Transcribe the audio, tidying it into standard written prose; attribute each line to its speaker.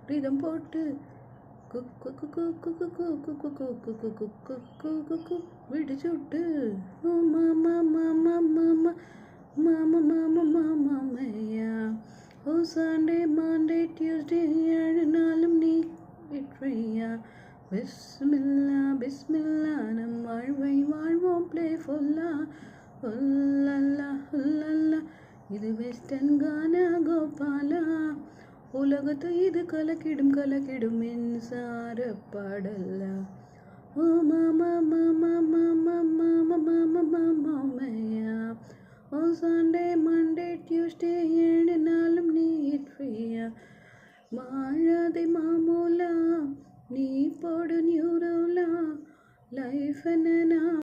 Speaker 1: rhythm போட்டு விடிச்சுட்டு மாமா மாமா மாமா மாமா மாமா மாமா மையா ஓ சண்டே மாண்டே டியூஸ்டே 7 நாளும் நீ வெற்றியா பிஸ்மில்லா பிஸ்மில்லா நம் வாழ்வை வாழ்வோம் பிளேஃபுல்லா உல்லல்லா உல்லல்லா இது வெஸ்டர்ன் கானா கோபாலா உலகத்தை இது கலக்கிடும் கலக்கிடும் மின்சார பாடல்லா ஓ மாமா மாமா மாமா